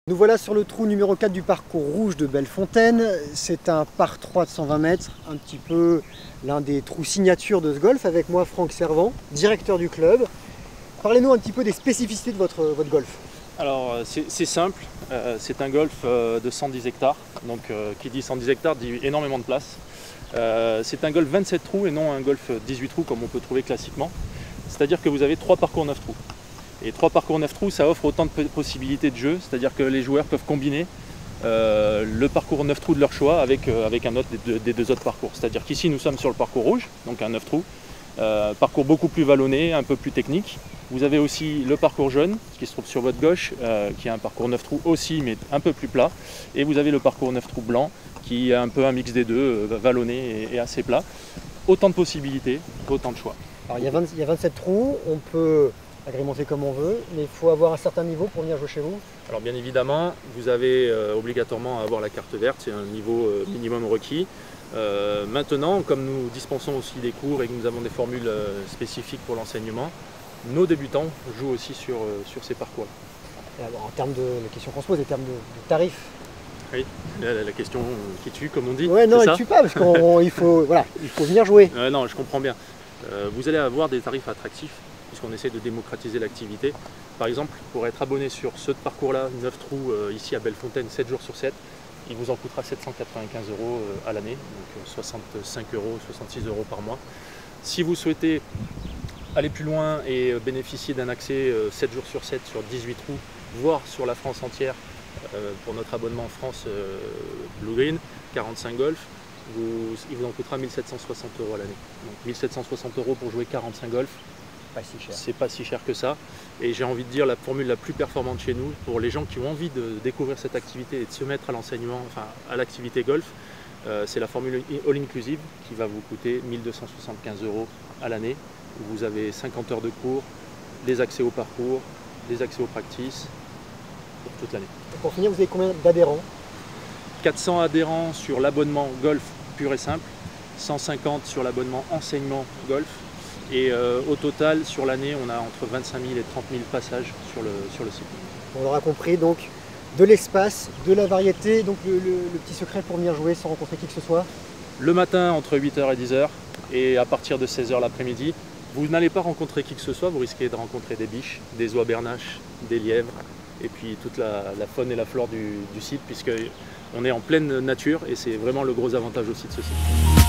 Nous voilà sur le trou numéro 4 du parcours rouge de Bellefontaine. C'est un par 3 de 120 mètres, un petit peu l'un des trous signature de ce golf. Avec moi Franck Servant, directeur du club. Parlez-nous un petit peu des spécificités de votre golf. Alors c'est simple, c'est un golf de 110 hectares, donc qui dit 110 hectares dit énormément de place. C'est un golf 27 trous et non un golf 18 trous comme on peut trouver classiquement. C'est-à-dire que vous avez 3 parcours 9 trous. Et 3 parcours 9 trous, ça offre autant de possibilités de jeu, c'est-à-dire que les joueurs peuvent combiner le parcours 9 trous de leur choix avec un autre des deux autres parcours. C'est-à-dire qu'ici nous sommes sur le parcours rouge, donc un 9 trous, parcours beaucoup plus vallonné, un peu plus technique. Vous avez aussi le parcours jaune qui se trouve sur votre gauche, qui est un parcours 9 trous aussi, mais un peu plus plat. Et vous avez le parcours 9 trous blanc, qui est un peu un mix des deux, vallonné et assez plat. Autant de possibilités, autant de choix. Alors il y a 27 trous, on peut agrémenter comme on veut, mais il faut avoir un certain niveau pour venir jouer chez vous. Alors bien évidemment, vous avez obligatoirement à avoir la carte verte, c'est un niveau minimum requis. Maintenant, comme nous dispensons aussi des cours et que nous avons des formules spécifiques pour l'enseignement, nos débutants jouent aussi sur ces parcours. En termes de la question qu'on se pose, en termes de tarifs. Oui, la question qui tue, comme on dit. Ouais, non, elle ne tue pas, parce qu'il faut, voilà, il faut venir jouer. Non, je comprends bien. Vous allez avoir des tarifs attractifs, puisqu'on essaie de démocratiser l'activité. Par exemple, pour être abonné sur ce parcours-là, 9 trous, ici à Bellefontaine, 7 jours sur 7, il vous en coûtera 795 € à l'année, donc 65 €, 66 € par mois. Si vous souhaitez aller plus loin et bénéficier d'un accès 7 jours sur 7 sur 18 trous, voire sur la France entière, pour notre abonnement en France Blue Green, 45 golf, il vous en coûtera 1760 € à l'année. Donc 1760 € pour jouer 45 golf, pas si cher. C'est pas si cher que ça. Et j'ai envie de dire la formule la plus performante chez nous, pour les gens qui ont envie de découvrir cette activité et de se mettre à l'enseignement, enfin à l'activité golf, c'est la formule all-inclusive qui va vous coûter 1275 € à l'année. Vous avez 50 heures de cours, des accès au parcours, des accès aux practices pour toute l'année. Pour finir, vous avez combien d'adhérents? 400 adhérents sur l'abonnement golf pur et simple, 150 sur l'abonnement enseignement golf. Et au total, sur l'année, on a entre 25 000 et 30 000 passages sur le site. On l'aura compris, donc de l'espace, de la variété, donc le petit secret pour venir jouer sans rencontrer qui que ce soit? Le matin entre 8 h et 10 h et à partir de 16 h l'après-midi, vous n'allez pas rencontrer qui que ce soit, vous risquez de rencontrer des biches, des oies bernaches, des lièvres, et puis toute la faune et la flore du site, puisqu'on est en pleine nature et c'est vraiment le gros avantage aussi de ce site.